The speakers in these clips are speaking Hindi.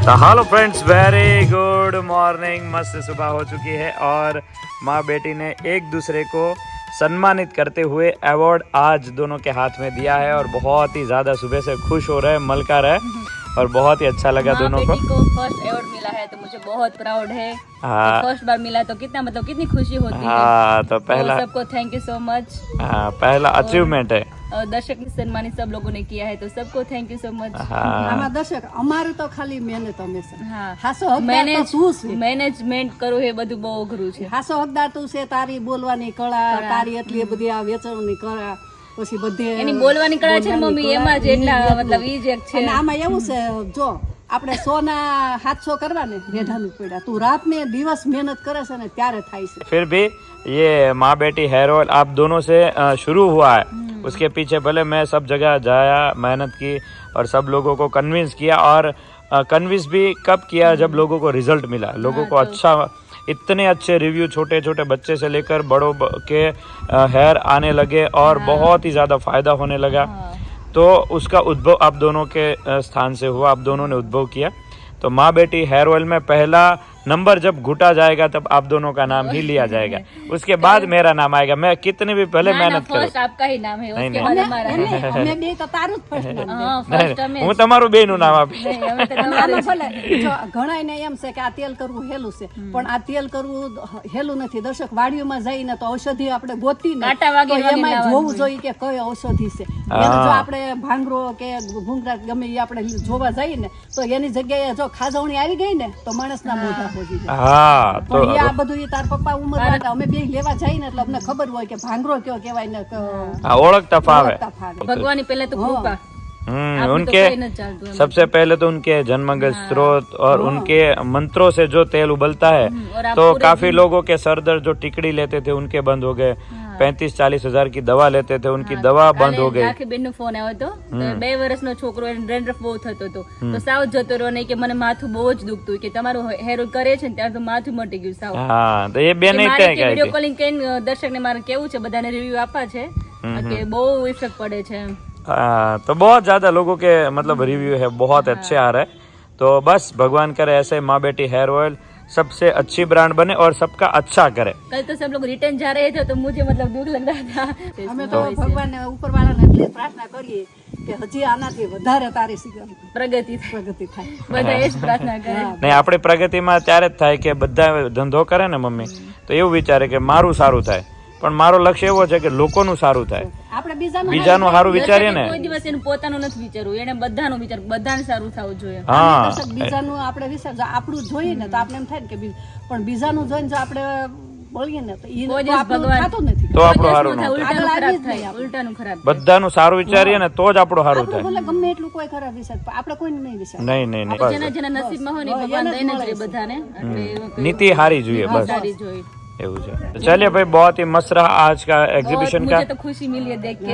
तो hello friends, very good morning. मस्त सुबह हो चुकी है और माँ बेटी ने एक दूसरे को सम्मानित करते हुए अवार्ड आज दोनों के हाथ में दिया है और बहुत ही ज़्यादा सुबह से खुश हो रहे हैं, मलका रहे और बहुत ही अच्छा लगा दोनों को। फर्स्ट अवार्ड मिला है तो मुझे बहुत प्राउड है। हाँ, फर्स्ट बार मिला तो कितना मतलब कितनी खुशी होती है। हाँ, तो पहला सबको थैंक यू सो मच। हाँ, पहला अचीवमेंट है और दर्शक ने सम्मानित सब लोगों ने किया है तो सबको थैंक यू सो मच। આમાં દર્શક અમારું તો ખાલી મહેનત હંમેશા હા, હાસો હકદાર તો તું છે મેનેજમેન્ટ કરવું એ બધું બહુ અઘરું છે। હાસો હકદાર તું છે તારી બોલવાની કળા તારી એટલી બધી આ વેચવાની કળા પછી બધે એની બોલવાની કળા છે ને મમ્મી, એમાં જ એટલા मतलब ઈ જ એક છે। અને આમાં એવું છે જો આપણે 100 ના 700 કરવા ને રેઢાનું પડ્યા તું રાત ને દિવસ મહેનત કરે છે ને ત્યારે થાય છે। फिर भी ये माँ बेटी हेयर ऑयल आप दोनों से शुरू हुआ है। उसके पीछे भले मैं सब जगह जाया, मेहनत की और सब लोगों को कन्विंस किया और कन्विंस भी कब किया जब लोगों को रिजल्ट मिला, लोगों को अच्छा, इतने अच्छे रिव्यू छोटे छोटे बच्चे से लेकर बड़ों के हेयर आने लगे और बहुत ही ज़्यादा फ़ायदा होने लगा। तो उसका उद्भव आप दोनों के स्थान से हुआ, आप दोनों ने उद्भव किया। तो माँ बेटी हेयर ऑयल में पहला नंबर जब घुटा जाएगा तब आप दोनों का नाम ही लिया जाएगा, उसके बाद मेरा नाम आएगा। मैं कितने भी पहले मेहनत करूं। फर्स्ट आपका ही नाम है, नहीं, उसके नहीं। बाद हमारा है। અમે બે તો તારું જ ફર્સ્ટ નામ हाँ, फर्स्ट हमें હું તમારું બેનું નામ આપીશ। नहीं, हमें तो આમાં तुम्हारे ભલે જો ઘણાયને એમ છે કે આ તેલ કરવું હેલું છે પણ આ તેલ કરવું હેલું નથી। દર્શક વાડીઓમાં જઈને તો ઔષધિ આપણે ગોતી ને કાંટા વાગે તો વાગે એમાં લાવવાનું જોવું જોઈએ કે કઈ ઔષધિ છે। એને જો આપણે ભાંગરો કે ભૂંગરા ગમે એ આપણે જોવા જઈએ ને તો એની જગ્યાએ જો ખાજવણી આવી ગઈ ને તો માણસના મોઢા ખોજી જાય। હા, તો પણ એ આ બધું એ તાર પપ્પા ઉંમર અમે બે લેવા જઈએ ને એટલે અમને ખબર હોય કે ભાંગરો કયો કહેવાય ને हाँ, ओळखता फावे। भगवान ही पहले तो कृपा उनके सबसे पहले तो उनके जन्मगत स्रोत और उनके मंत्रों से जो तेल उबलता है तो काफी लोगों के सर दर्द जो टिकड़ी लेते थे उनके बंद हो गए। 35-40 हजार की दवा लेते थे, उनकी दवा बंद हो गई। આખી બેનનો ફોન આવ્યો હતો, 2 વર્ષનો છોકરો એને ડેન્ડ્રફ બહુ થતો હતો તો સાવ જતો રહ્યો નહીં કે મને માથું બહુ જ દુખતું કે તમારું હેર ઓઇલ કરે છે ને ત્યારે તો માથું મટી ગયું સાવ। हाँ, तो ये बेन ही तय વિડિયો કોલિંગ કરીને દર્શકને મારે કેવું છે, બધાને રિવ્યુ આપવા છે કે બહુ ઇફેક્ટ પડે છે। हाँ, तो बहुत ज्यादा लोगों के मतलब रिव्यू है, बहुत अच्छे आ रहे हैं। तो बस भगवान करे ऐसे माँ बेटी हेयर ऑयल सबसे अच्छी ब्रांड बने और सबका अच्छा करे। कल तो सब लोग रिटर्न जा रहे थे तो मुझे मतलब दुख लग रहा था। અમે તો ભગવાનને ઉપરવાળાને એટલી પ્રાર્થના કરીએ કે હજી આનાથી વધારે તારી પ્રગતિ પ્રગતિ થાય। બધા એ જ પ્રાર્થના કરે। નહીં, આપણી પ્રગતિમાં ત્યારે જ થાય કે બધા ધંધો કરે ને મમ્મી તો એવું વિચારે કે મારું સારું થાય, પણ મારો લક્ષ્ય એવો છે કે લોકોનું સારું થાય, આપણે બીજાનું સારું વિચારીએ ને। કોઈ દિવસ એનું પોતાનું નથી વિચારવું, એને બધાનું વિચારવું, બધાને સારું થવું જોઈએ। હા, બીજાનું આપણે વિચાર જો આપણું જોઈએ ને તો આપણે એમ થાય ને કે પણ બીજાનું જોઈને જો આપણે બોલીએ ને તો ઈ કોઈ દિવસ આપણું ભગવાન થતું નથી। તો આપણું સારું ન થાય। ઉલટાનું ખરાબ થાય, ઉલટાનું ખરાબ થાય। બધાનું સારું વિચારીએ ને તો જ આપણું સારું આપણું થાય। ભલે ગમે એટલું કોઈ ખરાબ વિચાર પણ આપણે કોઈને નહીં વિચાર। નહીં નહીં નહીં, જેના જેના નસીબમાં હોય ને એ ભગવાન દઈને જ રહે બધાને, એટલે એવું કંઈ नीति हारी જોઈએ बस સારી જોઈએ। એવું છે। तो चलिए भाई, बहुत ही मस्त रहा आज का एग्जीबिशन का। मुझे तो खुशी मिली है देख के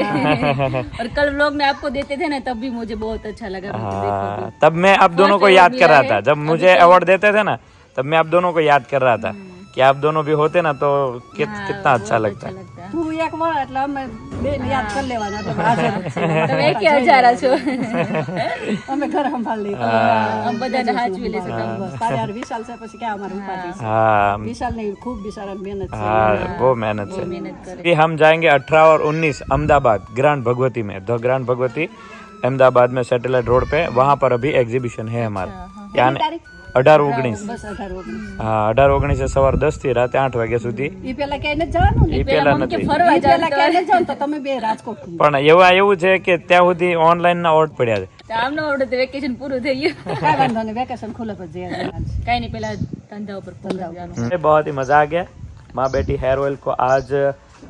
और कल व्लॉग में आपको देते थे ना तब भी मुझे बहुत अच्छा लगा। हाँ, तब मैं आप दोनों को याद कर रहा था, जब मुझे अवार्ड देते थे ना तब मैं आप दोनों को याद कर रहा था कि आप दोनों भी होते ना तो कितना अच्छा लगता। તું એક વાર એટલે અમે બેન યાદ કરી લેવાના એટલે હાજર જ છીએ। તમે એક હજારા છો, અમે ઘર સંભાળ લઈએ આમ બધાને સાચવી લેશે તમે। બસ તારે યાર વિશાલ છે પછી ક્યાં અમારું ઉપાધિ છે। हाँ વિશાલ ની ખૂબ બિચારા મહેનત છે। हाँ, वो मेहनत से। મહેનત કરે। कि हम जाएंगे 18 और 19 अहमदाबाद ग्रांड भगवती में, द ग्रांड भगवती अहमदाबाद में सैटेलाइट रोड पे, वहाँ पर अभी एग्जीबिशन है हमारा। यानी 18-19 બસ 18-19 हाँ, 18-19 से सवार 10 થી રાતે 8 વાગ્યા સુધી। ઈ પેલા ક્યાંય નથી જવાનું ને એ પેલા કે નથી, ફરવા ઈ પેલા ક્યાંય નથી જવાનું તો તમે બે રાજકોટ પણ એવું છે કે ત્યાં સુધી ઓનલાઈન ના ઓર્ડર પડ્યા છે। તો આમનો આવડે તો વેકેશન પૂરું થઈ ગયું, કાંઈ વાંધો નહીં વેકેશન ખુલે પછી કઈ નહીં પેલા ધંધા ઉપર પહોંચવાનું। बहुत ही मजा आ गया। माँ बेटी हेयर ऑयल को आज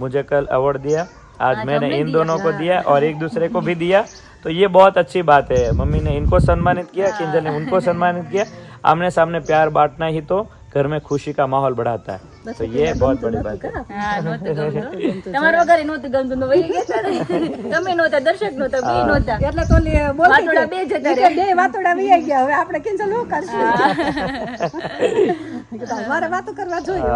मुझे कल अवार्ड दिया, आज मैंने इन दोनों को दिया और एक दूसरे को भी दिया। तो ये बहुत अच्छी बात है, मम्मी ने इनको सम्मानित किया, किंजल ने उनको सम्मानित किया। आमने सामने प्यार बांटना ही तो घर में खुशी का माहौल बढ़ाता है, तो ये बहुत बड़ी बात है। હા, નહોતું ગમતું તમારું વગર નહોતું ગમતું તો વહી ગયા ને। તમે નહોતા, દર્શક નહોતા, બે નહોતા, એટલે તો બોલતી વાતોડા બે જતા રહ્યા। બે વાતોડા વી ગયા હવે આપણે કેન્સલ ન કરશું મારે વાતો કરવા જોઈએ।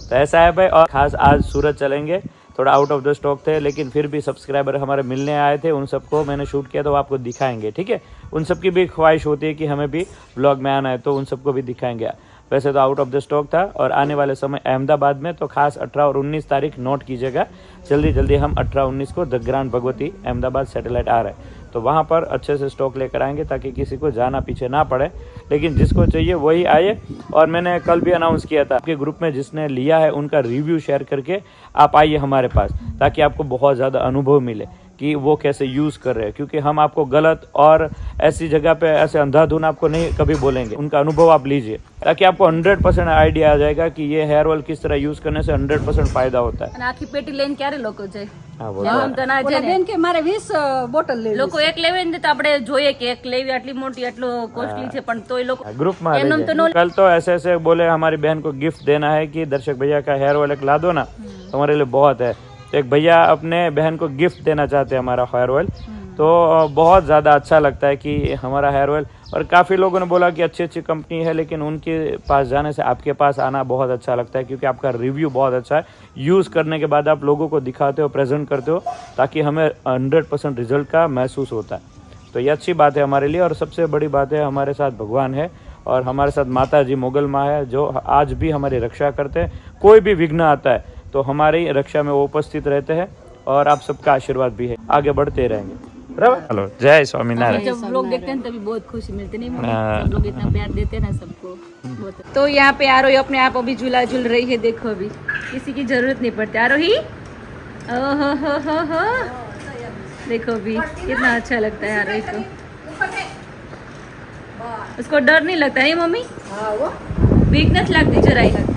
तो ऐसा है भाई। और खास आज सूरत चलेंगे, थोड़ा आउट ऑफ द स्टॉक थे, लेकिन फिर भी सब्सक्राइबर हमारे मिलने आए थे, उन सबको मैंने शूट किया तो आपको दिखाएंगे, ठीक है। उन सबकी भी ख्वाहिश होती है कि हमें भी ब्लॉग में आना है, तो उन सबको भी दिखाएंगे। वैसे तो आउट ऑफ द स्टॉक था, और आने वाले समय अहमदाबाद में तो खास 18 और 19 तारीख नोट कीजिएगा। जल्दी जल्दी हम 18-19 को the grand Bhagwati Ahmedabad Satellite आ रहे हैं, तो वहाँ पर अच्छे से स्टॉक लेकर आएंगे ताकि किसी को जाना पीछे ना पड़े, लेकिन जिसको चाहिए वही आए। और मैंने कल भी अनाउंस किया था, आपके ग्रुप में जिसने लिया है उनका रिव्यू शेयर करके आप आइए हमारे पास, ताकि आपको बहुत ज़्यादा अनुभव मिले कि वो कैसे यूज़ कर रहे हैं, क्योंकि हम आपको गलत और ऐसी जगह पे ऐसे अंधाधुन आपको नहीं कभी बोलेंगे। उनका अनुभव आप लीजिए, ताकि आपको 100% आइडिया आ जाएगा कि ये हेयर ऑयल किस तरह यूज़ करने से 100% फायदा होता है। અને આખી પેટી લઈને ક્યારે લોકો જાય? हाँ, એમ તો ના ઓલા જાય ને. બેન કે મારે 20 બોટલ લેવી લોકો એક લેવે ને તો આપણે જોઈએ કે એક લેવી આટલી મોટી આટલો કોસ્ટલી છે, પણ તોય લોકો ग्रुप में आ एमनेम तो जाइए। कल तो ऐसे ऐसे बोले हमारी बहन को गिफ्ट देना है कि दर्शक भैया का हेयर ऑयल एक ला दो ना, हमारे लिए बहुत है। तो एक भैया अपने बहन को गिफ्ट देना चाहते हैं हमारा हेयर ऑयल, तो बहुत ज़्यादा अच्छा लगता है कि हमारा हेयर ऑयल। और काफ़ी लोगों ने बोला कि अच्छी अच्छी कंपनी है, लेकिन उनके पास जाने से आपके पास आना बहुत अच्छा लगता है, क्योंकि आपका रिव्यू बहुत अच्छा है। यूज़ करने के बाद आप लोगों को दिखाते हो, प्रेजेंट करते हो, ताकि हमें 100% रिजल्ट का महसूस होता है। तो ये अच्छी बात है हमारे लिए। और सबसे बड़ी बात है, हमारे साथ भगवान है और हमारे साथ माता जी मोगल माँ है, जो आज भी हमारी रक्षा करते हैं। कोई भी विघ्न आता है तो हमारी रक्षा में वो उपस्थित रहते हैं, और आप सबका आशीर्वाद भी है, आगे बढ़ते रहेंगे। बराबर। हेलो, जय स्वामीनारायण। जब लोग देखते हैं तभी बहुत खुशी मिलती नहीं मम्मी? हाँ। सब लोग इतना प्यार देते हैं ना सबको, बहुत। तो यहाँ पे आरोही अपने आप अभी झूला झूल रही है, देखो अभी किसी की जरूरत नहीं पड़ती। आरोही, ओहो हो, देखो अभी कितना अच्छा लगता है आरोही को। उसको डर नहीं लगता नहीं मम्मी? હા હો બીક નથી લાગતી જરાય?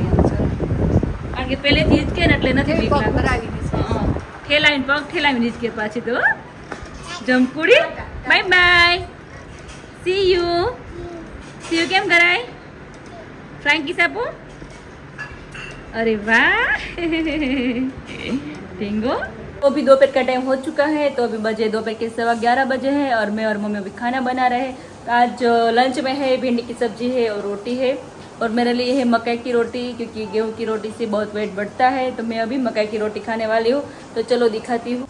કારણ કે પહેલેથી જ કે ને એટલે નથી બીક પગ લાગતી. ભરાવી દીધી. હા. ઠેલાવીને પગ ઠેલાવીને જ કે પાછી તો Jamkudi bye bye, C you કેમ કરાય? ફ્રાંકી સાપો, अरे वाह टिंगो। तो अभी दोपहर का टाइम हो चुका है, तो अभी बजे दोपहर के 11:15 बजे है, और मैं और मम्मी अभी खाना बना रहे हैं। तो आज लंच में है भिंडी की सब्जी है और रोटी है, और मेरे लिए है मकई की रोटी, क्योंकि गेहूं की रोटी से बहुत वेट बढ़ता है। तो मैं अभी मकई की रोटी खाने वाली हूँ, तो चलो दिखाती हूँ।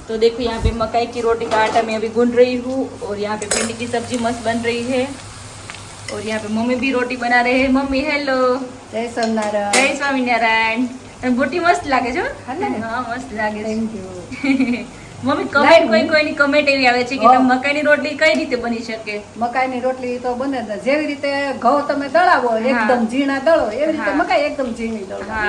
तो देखो यहाँ पे मकई की रोटी का आटा मैं अभी गूंद रही हूँ, और यहाँ पे भिंडी की सब्जी मस्त बन रही है, और यहाँ पे मम्मी भी रोटी बना रहे हैं। मम्मी हेलो, જય સ્વામિનારાયણ. જય સ્વામિનારાયણ। બુટી મસ્ત લાગે છો? હા, મસ્ત લાગે છે। Thank you. મમ્મી કમેન્ટ કોઈની કમેન્ટ એવી આવે છે કે તમે મકાઈની રોટલી કઈ રીતે બની શકે? મકાઈની રોટલી તો બને જ. જેવી રીતે ઘઉં તમે દળાવો એકદમ ઝીણા દળો, એવી રીતે હા. મકાઈ એકદમ ઝીણી દળો. હા,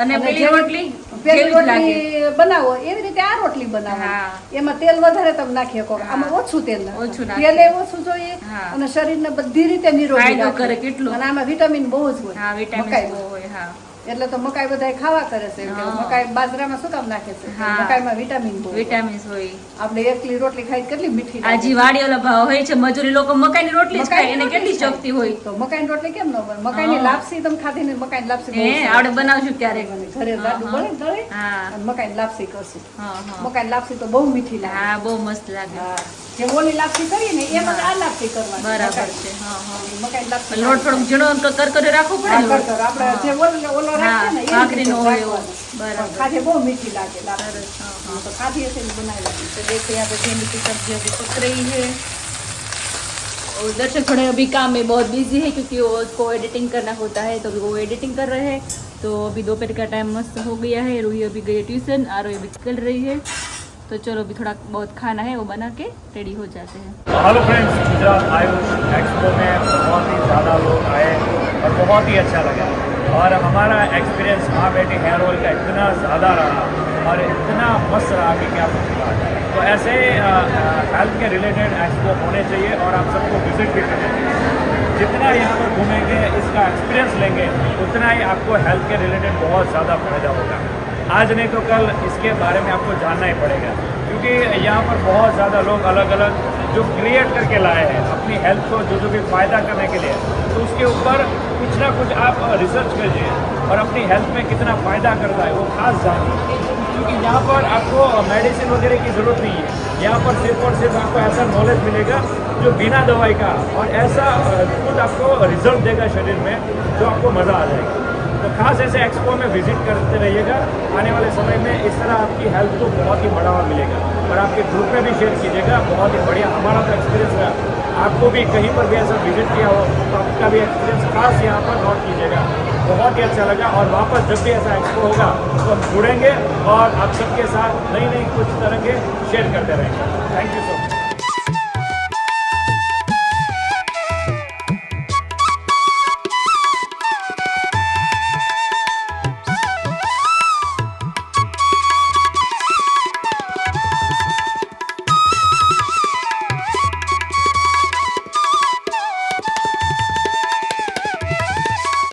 અને અને પેલી જેવી- રોટલી પેલી જેવી જ લાગે। રોટલી બનાવો એવી રીતે આ રોટલી બનાવો. હા. એમાં તેલ વધારે તમે નાખી શકો, આમાં ઓછું તેલ નાખો. ઓછું નાખીએ. તેલ એ ઓછું જોઈએ, હા. અને શરીરને બધી રીતે નિરોગી ફાયદો રાખે. કરે કેટલું. અને આમાં વિટામિન બહુ જ હોય. હા, વિટામિન મકાઈમાં. બહુ હોય। હા, એટલે તો મકાઈ બધાય ખાવા કરે છે. હા. મકાઈ બાજરામાં શું કામ નાખે છે? હા. મકાઈમાં વિટામિન બહુ હોય. વિટામિન્સ હોય। આપણે એકલી રોટલી ખાઈ કેટલી મીઠી લાગે. આજી વાડી ઓલા ભાવ હોય છે, મજૂરી લોકો મકાઈની રોટલી જ ખાય, એને મકાઈની કેટલી રોટલી શક્તિ હોય। તો મકાઈની રોટલી કેમ ન બને? મકાઈની હા. લાપસી તમે ખાધી ને? મકાઈની લાપસી બહુ હે, સરસ. આપણે બનાવશું ક્યારે? ઘરે જાડું હા, બને દળે હા અને મકાઈની લાપસી કરશું. હા હા મકાઈની લાપસી તો બહુ મીઠી લાગે. હા, બહુ મસ્ત લાગે। હા. જે ઓલી લાપસી કરીએ ને એમ જ આ લાપસી કરવાની. બરાબર મકાઈ. છે। હા હા, મકાઈની લાપસી લોટ થોડોક ઝીણો કરકરે રાખવો પડે હા, ને લોટ? કરકર. આપણે જે ઓલો રાખીએ ને એ ભાખરીનો રીતે હોય એવો। રાખવાનું. બરાબર। પણ ખાધે બહુ મીઠી લાગે લાપસી. સરસ। हाँ हाँ। તો ખાધી હશે ને બનાવી. तो देखो यहाँ पे भिंडी की सब्जी अभी पक रही है, और दर्शक थोड़े अभी काम में बहुत बिजी है, क्योंकि वो उसको एडिटिंग करना होता है, तो अभी वो एडिटिंग कर रहे हैं। तो अभी दोपहर का टाइम मस्त हो गया है, रूही अभी गई ट्यूशन, आरोही अभी निकल रही है। तो चलो अभी थोड़ा बहुत खाना है वो बना के रेडी हो जाते हैं। Hello friends, Gujarat Ayush expo में बहुत ही ज़्यादा लोग आए और बहुत ही अच्छा लगा, और हमारा एक्सपीरियंस माँ बेटी हेयर ऑयल का इतना ज़्यादा रहा और इतना मस्त रहा कि क्या कुछ बात। तो ऐसे हेल्थ के रिलेटेड एक्सपो होने चाहिए, और आप सबको विजिट भी करना चाहिए। जितना यहाँ पर घूमेंगे, इसका एक्सपीरियंस लेंगे, उतना ही आपको हेल्थ के रिलेटेड बहुत ज़्यादा फायदा होगा। आज नहीं तो कल इसके बारे में आपको जानना ही पड़ेगा, क्योंकि यहाँ पर बहुत ज़्यादा लोग अलग अलग जो क्रिएट करके लाए हैं अपनी हेल्थ को जो भी फ़ायदा करने के लिए, तो उसके ऊपर कुछ ना कुछ आप रिसर्च कीजिए और अपनी हेल्थ में कितना फ़ायदा करता है वो खास जानिए। क्योंकि यहाँ पर आपको मेडिसिन वगैरह की ज़रूरत नहीं है, यहाँ पर सिर्फ और सिर्फ आपको ऐसा नॉलेज मिलेगा जो बिना दवाई का, और ऐसा खुद आपको रिजल्ट देगा शरीर में, जो आपको मज़ा आ जाएगा। तो खास ऐसे एक्सपो में विजिट करते रहिएगा। आने वाले समय में इस तरह आपकी हेल्थ को बहुत ही बढ़ावा मिलेगा और आपके ग्रुप में भी शेयर कीजिएगा। बहुत ही बढ़िया हमारा तो एक्सपीरियंस रहा। आपको भी कहीं पर भी ऐसा विजिट किया हो तो आपका भी एक्सपीरियंस खास यहाँ पर नोट कीजिएगा। बहुत ही अच्छा लगा और वापस जब भी ऐसा एक्सपो होगा तो हम जुड़ेंगे और आप सबके साथ नई नई कुछ तरह के शेयर करते रहेंगे। Thank you so much.